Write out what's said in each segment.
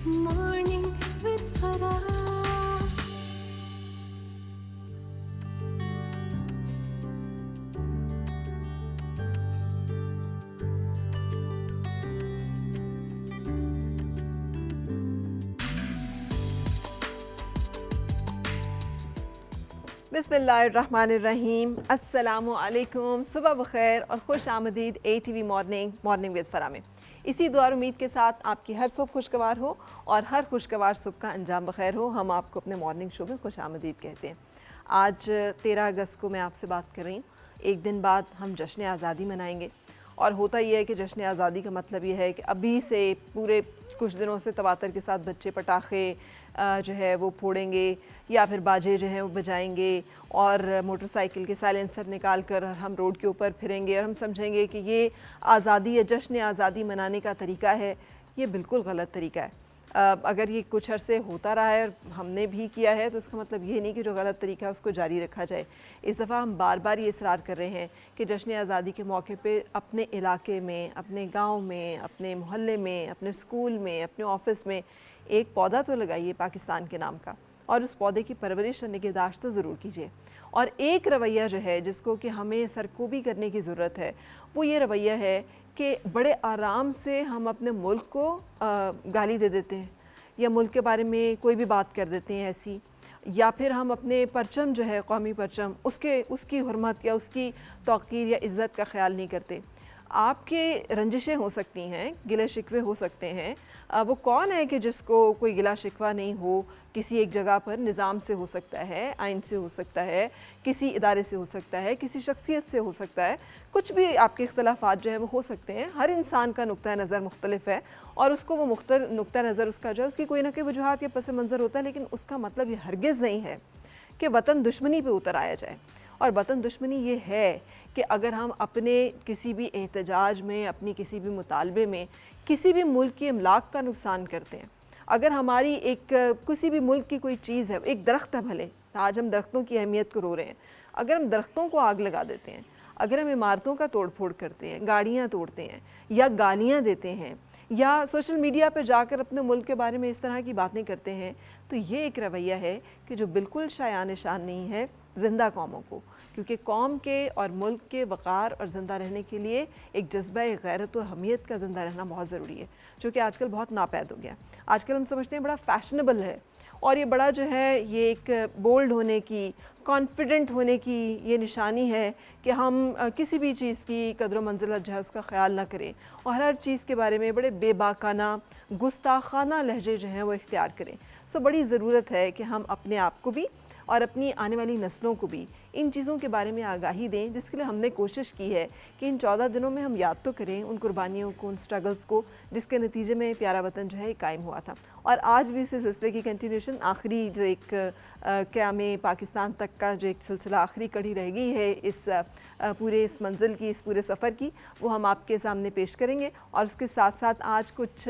Morning with Farah. बिस्मिल्लाहिर्रहमानिर्रहीम, अस्सलामु अलैकुम, सुबह बखैर और खुश आमदीद ATV मॉर्निंग विद फ़रा में। इसी दुआ और उम्मीद के साथ आपकी हर सुबह खुशगवार हो और हर खुशगवार सुबह का अंजाम बखैर हो। हम आपको अपने मॉर्निंग शो में खुश आमदीद कहते हैं। आज 13 अगस्त को मैं आपसे बात कर रही हूँ। एक दिन बाद हम जश्न आज़ादी मनाएंगे और होता ही है कि जश्न आज़ादी का मतलब ये है कि अभी से पूरे कुछ दिनों से तवातर के साथ बच्चे पटाखे जो है वो फोड़ेंगे या फिर बाजे जो है वो बजाएंगे और मोटरसाइकिल के साइलेंसर निकाल कर हम रोड के ऊपर फिरेंगे और हम समझेंगे कि ये आज़ादी या जश्न आज़ादी मनाने का तरीका है। ये बिल्कुल गलत तरीका है। अगर ये कुछ अरसे होता रहा है और हमने भी किया है तो इसका मतलब ये नहीं कि जो गलत तरीका है उसको जारी रखा जाए। इस दफ़ा हम बार बार ये इसरार कर रहे हैं कि जश्न आज़ादी के मौके पे अपने इलाके में, अपने गांव में, अपने मोहल्ले में, अपने स्कूल में, अपने ऑफिस में एक पौधा तो लगाइए पाकिस्तान के नाम का और उस पौधे की परवरिश और निगहदाश्त तो ज़रूर कीजिए। और एक रवैया जो है जिसको कि हमें सरकोबी करने की ज़रूरत है वो ये रवैया है कि बड़े आराम से हम अपने मुल्क को गाली दे देते हैं या मुल्क के बारे में कोई भी बात कर देते हैं ऐसी, या फिर हम अपने परचम जो है कौमी परचम उसकी हुर्मत या उसकी तौक़ीर या इज़्ज़त का ख्याल नहीं करते। आपके रंजिशें हो सकती हैं, गिले शिकवे हो सकते हैं। वो कौन है कि जिसको कोई गिला शिकवा नहीं हो? किसी एक जगह पर निज़ाम से हो सकता है, आइन से हो सकता है, किसी इदारे से हो सकता है, किसी शख्सियत से हो सकता है, कुछ भी आपके इख्तलाफात जो हैं वो हो सकते हैं। हर इंसान का नुक्ता नज़र मुख्तलिफ है और उसको वो नुक्ता नज़र उसका जो है उसकी कोई ना कोई वजूहात या पस मंज़र होता है, लेकिन उसका मतलब ये हरगिज़ नहीं है कि वतन दुश्मनी पे उतर आया जाए। और वतन दुश्मनी ये है कि अगर हम अपने किसी भी एहतजाज में, अपनी किसी भी मुतालबे में किसी भी मुल्क की इमलाक का नुकसान करते हैं, अगर हमारी एक किसी भी मुल्क की कोई चीज़ है, एक दरख्त है, भले आज हम दरख्तों की अहमियत को रो रहे हैं, अगर हम दरख्तों को आग लगा देते हैं, अगर हम इमारतों का तोड़ फोड़ करते हैं, गाड़ियाँ तोड़ते हैं या गालियाँ देते हैं या सोशल मीडिया पर जाकर अपने मुल्क के बारे में इस तरह की बातें करते हैं, तो ये एक रवैया है कि जो बिल्कुल शायान शान नहीं है ज़िंदा कौमों को। क्योंकि कौम के और मुल्क के वक़ार और ज़िंदा रहने के लिए एक जज्बा गैरत और हमियत का ज़िंदा रहना बहुत ज़रूरी है, जो कि आजकल बहुत नापैद हो गया। आजकल हम समझते हैं बड़ा फ़ैशनेबल है और ये बड़ा जो है ये एक बोल्ड होने की, कॉन्फिडेंट होने की ये निशानी है कि हम किसी भी चीज़ की कदर मंजिलत जो है उसका ख्याल ना करें और हर चीज़ के बारे में बड़े बेबाकाना, गुस्ताखाना लहजे जो हैं वो इख्तियार करें। सो बड़ी ज़रूरत है कि हम अपने आप को भी और अपनी आने वाली नस्लों को भी इन चीज़ों के बारे में आगाही दें, जिसके लिए हमने कोशिश की है कि इन 14 दिनों में हम याद तो करें उन कुर्बानियों को, उन स्ट्रगल्स को, जिसके नतीजे में प्यारा वतन जो है कायम हुआ था। और आज भी इसी सिलसिले की कंटिन्यूशन, आखिरी जो एक क़याम पाकिस्तान तक का जो एक सिलसिला, आखिरी कड़ी रह गई है इस पूरे इस मंजिल की, इस पूरे सफ़र की, वो हम आपके सामने पेश करेंगे। और उसके साथ साथ आज कुछ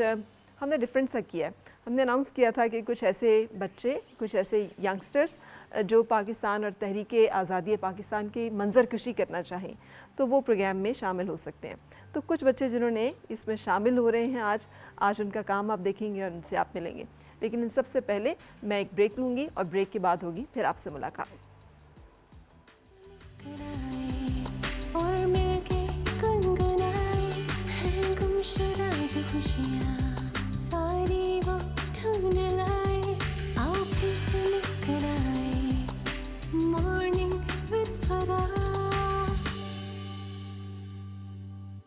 हमने डिफरेंट सा किया है। हमने अनाउंस किया था कि कुछ ऐसे बच्चे, कुछ ऐसे यंगस्टर्स जो पाकिस्तान और तहरीक आज़ादी पाकिस्तान की मंजरकशी करना चाहें तो वो प्रोग्राम में शामिल हो सकते हैं। तो कुछ बच्चे जिन्होंने इसमें शामिल हो रहे हैं आज उनका काम आप देखेंगे और उनसे आप मिलेंगे। लेकिन इन सबसे पहले मैं एक ब्रेक लूँगी और ब्रेक के बाद होगी फिर आपसे मुलाकात। और मिलके गुनगुनाए हैं गुमशुदा जो खुशियाँ।